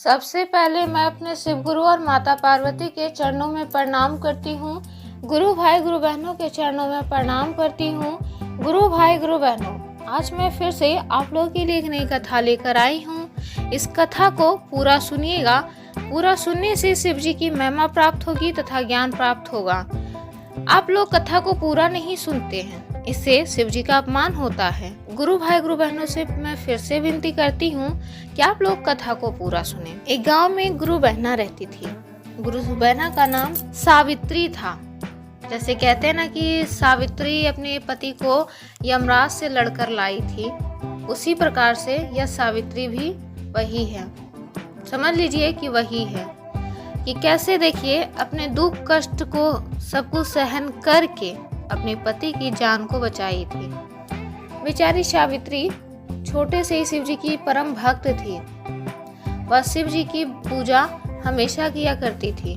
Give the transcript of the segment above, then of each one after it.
सबसे पहले मैं अपने शिव गुरु और माता पार्वती के चरणों में प्रणाम करती हूँ। गुरु भाई गुरु बहनों के चरणों में प्रणाम करती हूँ। गुरु भाई गुरु बहनों, आज मैं फिर से आप लोगों के लिए एक नई कथा लेकर आई हूँ। इस कथा को पूरा सुनिएगा। पूरा सुनने से शिव जी की महिमा प्राप्त होगी तथा ज्ञान प्राप्त होगा। आप लोग कथा को पूरा नहीं सुनते हैं, इससे शिव जी का अपमान होता है। गुरु भाई गुरु बहनों से मैं फिर से विनती करती हूँ कि आप लोग कथा को पूरा सुने। एक गांव में गुरु बहना रहती थी। गुरु बहना का नाम सावित्री था। जैसे कहते हैं ना कि सावित्री अपने पति को यमराज से लड़कर लाई थी, उसी प्रकार से यह सावित्री भी वही है। समझ लीजिए कि वही है कि कैसे, देखिए, अपने दुख कष्ट को सब कुछ सहन करके अपने पति की जान को बचाई थी। बेचारी सावित्री छोटे से ही शिव जी की परम भक्त थी। वह शिव जी की पूजा हमेशा किया करती थी।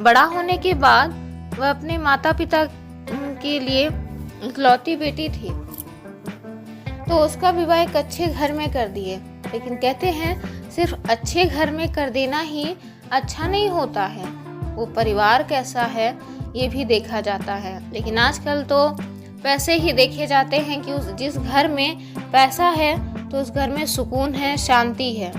बड़ा होने के बाद वह अपने माता पिता के लिए इकलौती बेटी थी, तो उसका विवाह एक अच्छे घर में कर दिए। लेकिन कहते हैं सिर्फ अच्छे घर में कर देना ही अच्छा नहीं होता है, वो परिवार कैसा है ये भी देखा जाता है। लेकिन आजकल तो पैसे ही देखे जाते हैं कि जिस घर में पैसा है तो उस घर में सुकून है, शांति है,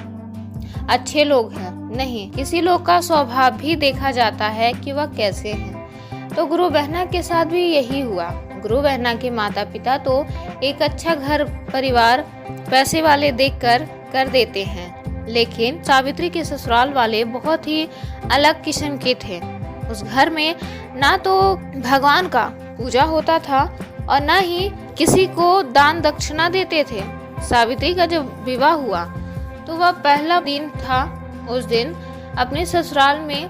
अच्छे लोग हैं। नहीं, किसी लोग का स्वभाव भी देखा जाता है कि वह कैसे हैं। तो गुरु बहना के साथ भी यही हुआ। गुरु बहना के माता पिता तो एक अच्छा घर परिवार पैसे वाले देखकर कर देते हैं, लेकिन सावित्री के ससुराल वाले बहुत ही अलग किस्म के थे। उस घर में ना तो भगवान का पूजा होता था और ना ही किसी को दान दक्षिणा देते थे। सावित्री का जब विवाह हुआ तो वह पहला दिन था। उस दिन अपने ससुराल में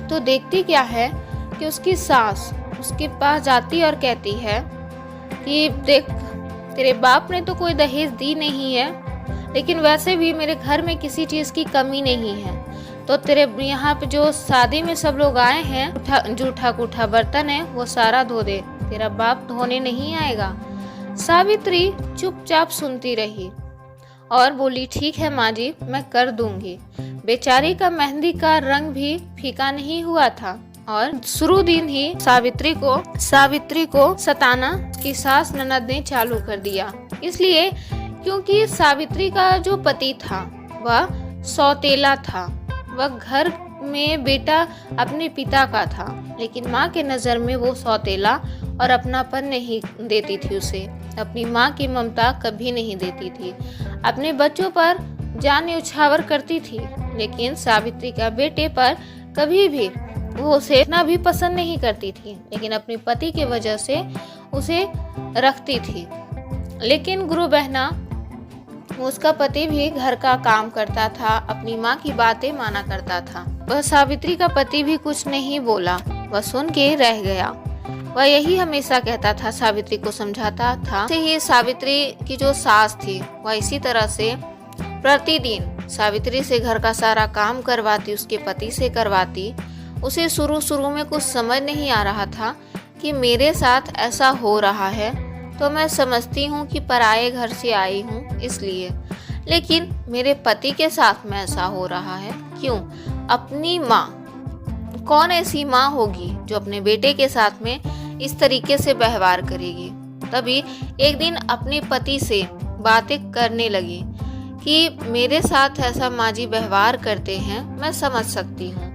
तो देखती क्या है कि उसकी सास उसके पास जाती और कहती है कि देख, तेरे बाप ने तो कोई दहेज दी नहीं है, लेकिन वैसे भी मेरे घर में किसी चीज़ की कमी नहीं है, तो तेरे यहाँ पे जो शादी में सब लोग आए हैं, जूठा कूठा बर्तन है वो सारा धो दे, तेरा बाप धोने नहीं आएगा। सावित्री चुपचाप सुनती रही और बोली, ठीक है माँ जी, मैं कर दूंगी। बेचारी का मेहंदी का रंग भी फीका नहीं हुआ था और शुरू दिन ही सावित्री को सताना की सास ननद ने चालू कर दिया। इसलिए क्योंकि सावित्री का जो पति था वह सौतेला था। वह घर में बेटा अपने पिता का था, लेकिन माँ के नज़र में वो सौतेला और अपनापन नहीं देती थी। उसे अपनी माँ की ममता कभी नहीं देती थी। अपने बच्चों पर जान न्यौछावर करती थी, लेकिन सावित्री का बेटे पर कभी भी वो उसे इतना भी पसंद नहीं करती थी, लेकिन अपने पति की वजह से उसे रखती थी। लेकिन गुरु बहना, उसका पति भी घर का काम करता था, अपनी माँ की बातें माना करता था। वह सावित्री का पति भी कुछ नहीं बोला, वह सुन के रह गया। वह यही हमेशा कहता था, सावित्री को समझाता था। ऐसे ही सावित्री की जो सास थी वह इसी तरह से प्रतिदिन सावित्री से घर का सारा काम करवाती, उसके पति से करवाती। उसे शुरू में कुछ समझ नहीं आ रहा था कि मेरे साथ ऐसा हो रहा है, तो मैं समझती हूँ कि पराये घर से आई हूँ इसलिए, लेकिन मेरे पति के साथ में ऐसा हो रहा है क्यों? अपनी माँ, कौन ऐसी माँ होगी जो अपने बेटे के साथ में इस तरीके से व्यवहार करेगी? तभी एक दिन अपने पति से बातें करने लगी कि मेरे साथ ऐसा माँ जी व्यवहार करते हैं, मैं समझ सकती हूँ,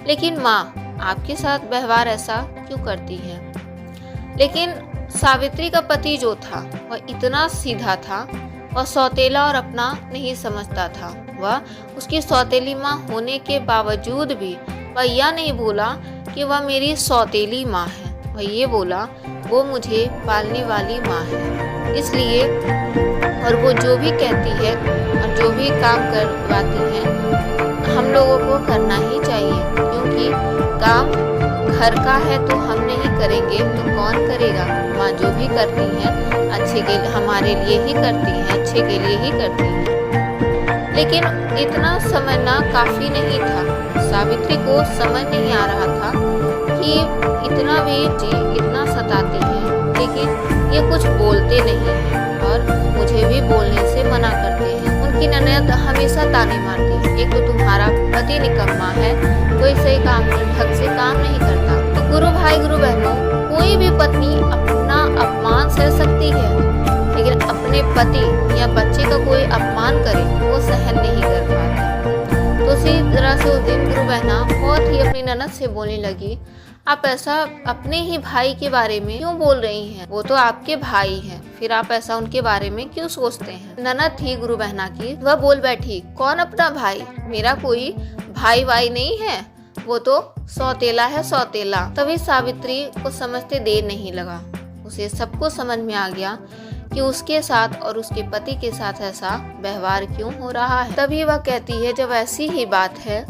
लेकिन माँ आपके साथ व्यवहार ऐसा क्यों करती है? लेकिन सावित्री का पति जो था वह इतना सीधा था, वह सौतेला और अपना नहीं समझता था। वह उसकी सौतेली माँ होने के बावजूद भी वह यह नहीं बोला कि वह मेरी सौतेली माँ है, वह ये बोला वो मुझे पालने वाली माँ है। इसलिए और वो जो भी कहती है और जो भी काम करवाती है हम लोगों को करना ही चाहिए, क्योंकि काम घर का है तो हम नहीं करेंगे तो कौन करेगा? माँ जो भी करती हैं अच्छे के लिए, हमारे लिए ही करती हैं, अच्छे के लिए ही करती हैं। लेकिन इतना समझना काफ़ी नहीं था। सावित्री को समझ नहीं आ रहा था कि इतना भी जी इतना सताती है, लेकिन ये कुछ बोलते नहीं हैं और मुझे भी बोलने से मना करते हैं। उनकी ननद हमेशा ताने मारती है, एक तो तुम्हारा पति निकम्मा है, कोई सही काम ढंग से काम नहीं करता। तो गुरु भाई गुरु बहनों, कोई भी पत्नी अपना अपमान सह सकती है, लेकिन अपने पति या बच्चे का कोई अपमान करे वो सहन नहीं कर पाती। तो इसी तरह से उस दिन गुरु बहना बहुत ही अपनी ननद से बोलने लगी, आप ऐसा अपने ही भाई के बारे में क्यों बोल रही हैं? वो तो आपके भाई हैं, फिर आप ऐसा उनके बारे में क्यों सोचते हैं? ननद थी गुरु बहना की, वह बोल बैठी, कौन अपना भाई? मेरा कोई भाई वाई नहीं है, वो तो सौतेला है, सौतेला। तभी सावित्री को समझते देर नहीं लगा, उसे सबको समझ में आ गया कि उसके साथ और उसके पति के साथ ऐसा व्यवहार क्यों हो रहा है। तभी वह कहती है, जब ऐसी ही बात है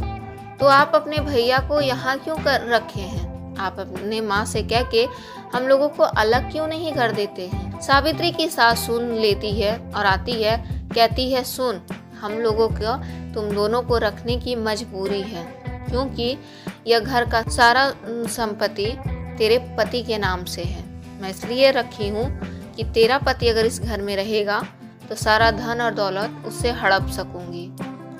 तो आप अपने भैया को यहाँ क्यों कर रखे हैं? आप अपने माँ से कह के हम लोगों को अलग क्यों नहीं कर देते हैं? सावित्री की सास सुन लेती है और आती है, कहती है, सुन, हम लोगों को तुम दोनों को रखने की मजबूरी है, क्योंकि यह घर का सारा संपत्ति तेरे पति के नाम से है। मैं इसलिए रखी हूँ कि तेरा पति अगर इस घर में रहेगा तो सारा धन और दौलत उससे हड़प सकूंगी।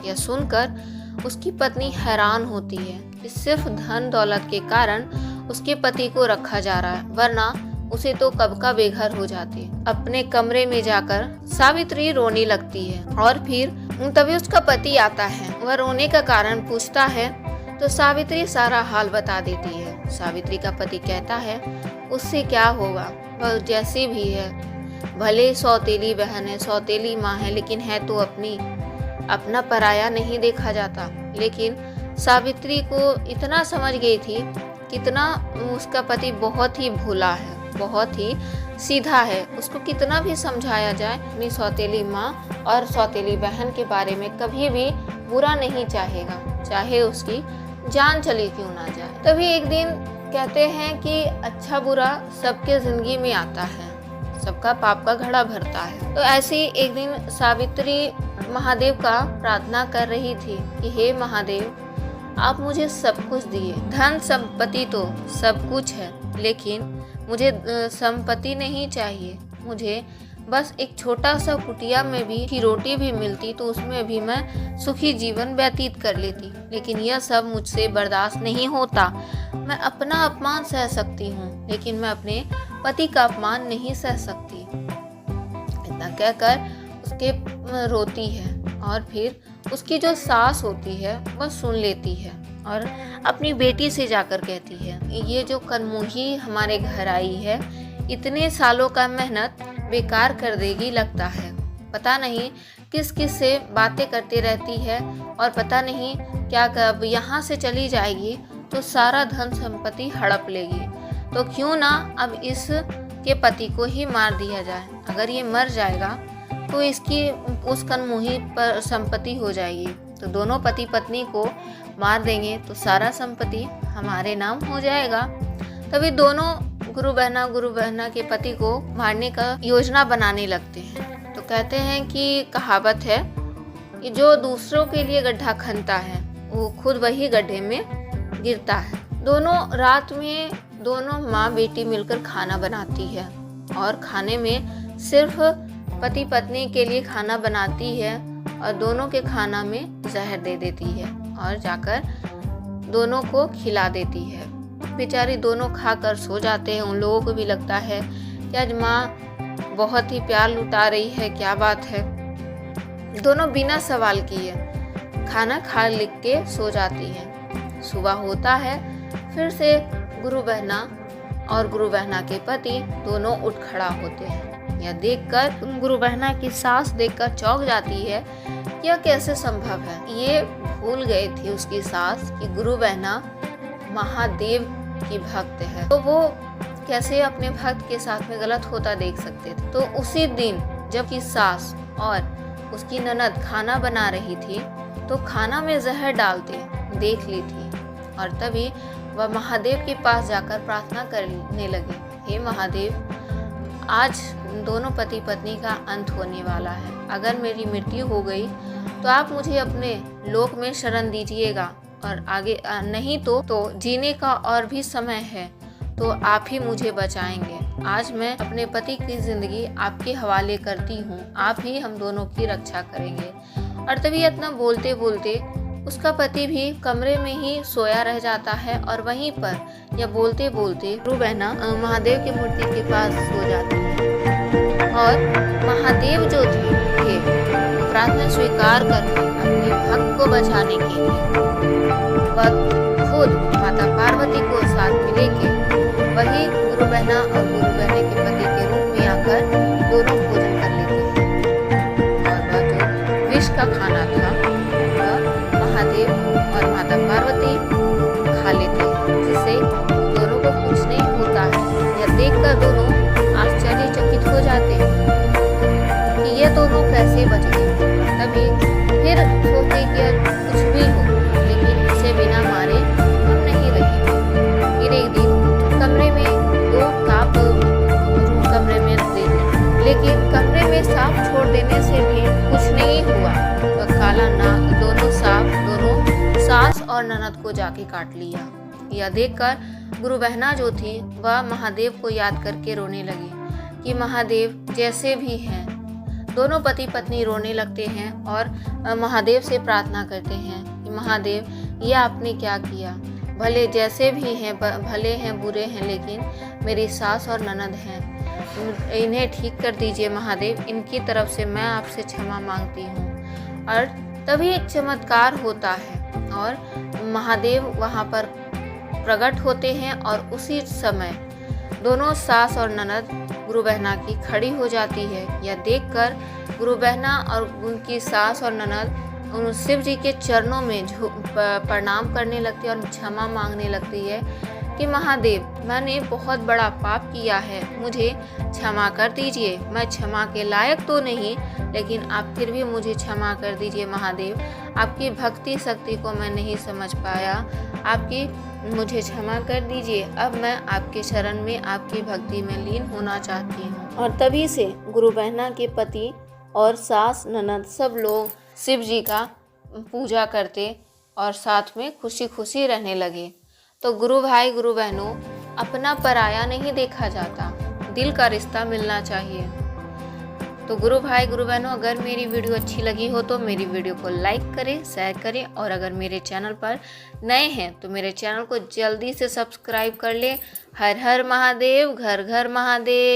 यह सुनकर उसकी पत्नी हैरान होती है कि सिर्फ धन दौलत के कारण उसके पति को रखा जा रहा है, वरना उसे तो कब का बेघर हो जाती। अपने कमरे में जाकर सावित्री रोने लगती है और फिर तभी उसका पति आता है। वह रोने का कारण पूछता है तो सावित्री सारा हाल बता देती है। सावित्री का पति कहता है, उससे क्या होगा, वह जैसी भी है, भले सौतेली बहन है, सौतेली माँ है, लेकिन है तो अपनी, अपना पराया नहीं देखा जाता। लेकिन सावित्री को इतना समझ गई थी, कितना उसका पति बहुत ही भोला है, बहुत ही सीधा है। उसको कितना भी समझाया जाए, अपनी सौतेली माँ और सौतेली बहन के बारे में कभी भी बुरा नहीं चाहेगा, चाहे उसकी जान चली क्यों ना जाए। तभी एक दिन कहते हैं कि अच्छा बुरा सबके जिंदगी में आता है, सबका पाप का घड़ा भरता है। तो ऐसी एक दिन सावित्री महादेव का प्रार्थना कर रही थी कि हे महादेव, आप मुझे सब कुछ दिए, धन संपत्ति तो सब कुछ है, लेकिन मुझे संपत्ति नहीं चाहिए। मुझे बस एक छोटा सा कुटिया में भी की रोटी भी मिलती तो उसमें भी मैं सुखी जीवन व्यतीत कर लेती, लेकिन यह सब मुझसे बर्दाश्त नहीं होता। मैं अपना अपमान सह सकती हूँ, लेकिन मैं अपने पति का अपमान नहीं सह सकती। इतना कहकर उसके रोती है और फिर उसकी जो सास होती है वह सुन लेती है और अपनी बेटी से जाकर कहती है, ये जो कनमुही हमारे घर आई है, इतने सालों का मेहनत बेकार कर देगी लगता है। पता नहीं किस किस से बातें करती रहती है और पता नहीं क्या कब यहाँ से चली जाएगी तो सारा धन संपत्ति हड़प लेगी। तो क्यों ना अब इस के पति को ही मार दिया जाए। अगर ये मर जाएगा तो इसकी उस कनमुही पर संपत्ति हो जाएगी, तो दोनों पति पत्नी को मार देंगे तो सारा संपत्ति हमारे नाम हो जाएगा। तभी दोनों गुरु बहना के पति को मारने का योजना बनाने लगते हैं। तो कहते हैं कि कहावत है कि जो दूसरों के लिए गड्ढा खनता है वो खुद वही गड्ढे में गिरता है। दोनों रात में दोनों माँ बेटी मिलकर खाना बनाती है और खाने में सिर्फ पति पत्नी के लिए खाना बनाती है और दोनों के खाना में जहर दे देती है और जाकर दोनों को खिला देती है। बेचारी दोनों खाकर सो जाते हैं। उन लोगों को भी लगता है कि आज माँ बहुत ही प्यार लुटा रही है, क्या बात है। दोनों बिना सवाल किए खाना खा लिख के सो जाती हैं। सुबह होता है, फिर से गुरु बहना और गुरु बहना के पति दोनों उठ खड़ा होते हैं। यह देखकर गुरु बहना की सास देखकर चौंक जाती है, यह कैसे संभव है। ये भूल गए थे उसकी सास कि गुरु बहना महादेव की भक्त है, तो वो कैसे अपने भक्त के साथ में गलत होता देख सकते थे। तो उसी दिन जबकि सास और उसकी ननद खाना बना रही थी तो खाना में जहर डालते देख ली थी और तभी वह महादेव के पास जाकर प्रार्थना करने लगी, हे महादेव, आज दोनों पति पत्नी का अंत होने वाला है। अगर मेरी मृत्यु हो गई तो आप मुझे अपने लोक में शरण दीजिएगा और आगे नहीं तो जीने का और भी समय है। तो आप ही मुझे बचाएंगे। आज मैं अपने पति की ज़िंदगी आपके हवाले करती हूँ, आप ही हम दोनों की रक्षा करेंगे। और तभी इतना बोलते बोलते उसका पति भी कमरे में ही सोया रह जाता है और वहीं पर यह बोलते बोलते गुरु बहना महादेव की मूर्ति के पास सो जाती है। और महादेव जो थे प्रार्थना स्वीकार करके अपने भक्त को बचाने के लिए वह खुद माता पार्वती को साथ में लेके वही गुरु बहना और गुरु बहने के पति के रूप में आकर दोनों भोजन कर लेते हैं। और वह जो विष का खाना था वह महादेव और माता पार्वती खा लेते हैं, जिससे दोनों को कुछ नहीं होता है। यह देखकर दोनों आश्चर्यचकित हो जाते हैं कि ये दोनों कैसे बच गए। तभी फिर सोचते कि कुछ भी हो लेकिन इसे बिना मारे हम नहीं रहेंगे। फिर एक दिन कमरे में दो सांप कमरे में देखे, लेकिन कमरे में सांप छोड़ देने से भी कुछ नहीं हुआ। तो काला नाग दोनों सांप दोनों सास और ननद को जाके काट लिया। यह देखकर गुरु बहना जो थी वह महादेव को याद करके रोने लगी कि महादेव जैसे भी हैं। दोनों पति पत्नी रोने लगते हैं और महादेव से प्रार्थना करते हैं कि महादेव ये आपने क्या किया, भले जैसे भी हैं भले हैं बुरे हैं लेकिन मेरी सास और ननद हैं, इन्हें ठीक कर दीजिए महादेव, इनकी तरफ से मैं आपसे क्षमा मांगती हूँ। और तभी एक चमत्कार होता है और महादेव वहाँ पर प्रकट होते हैं और उसी समय दोनों सास और ननद गुरु बहना की खड़ी हो जाती है। यह देखकर गुरु बहना और उनकी सास और ननद उन शिव जी के चरणों में प्रणाम करने लगती है और क्षमा मांगने लगती है कि महादेव मैंने बहुत बड़ा पाप किया है, मुझे क्षमा कर दीजिए। मैं क्षमा के लायक तो नहीं लेकिन आप फिर भी मुझे क्षमा कर दीजिए महादेव। आपकी भक्ति शक्ति को मैं नहीं समझ पाया, आपकी मुझे क्षमा कर दीजिए। अब मैं आपके शरण में आपकी भक्ति में लीन होना चाहती हूँ। और तभी से गुरु बहना के पति और सास ननद सब लोग शिव जी का पूजा करते और साथ में खुशी खुशी रहने लगे। तो गुरु भाई गुरु बहनों, अपना पराया नहीं देखा जाता, दिल का रिश्ता मिलना चाहिए। तो गुरु भाई गुरु बहनों, अगर मेरी वीडियो अच्छी लगी हो तो मेरी वीडियो को लाइक करें, शेयर करें और अगर मेरे चैनल पर नए हैं तो मेरे चैनल को जल्दी से सब्सक्राइब कर लें। हर हर महादेव, घर घर महादेव।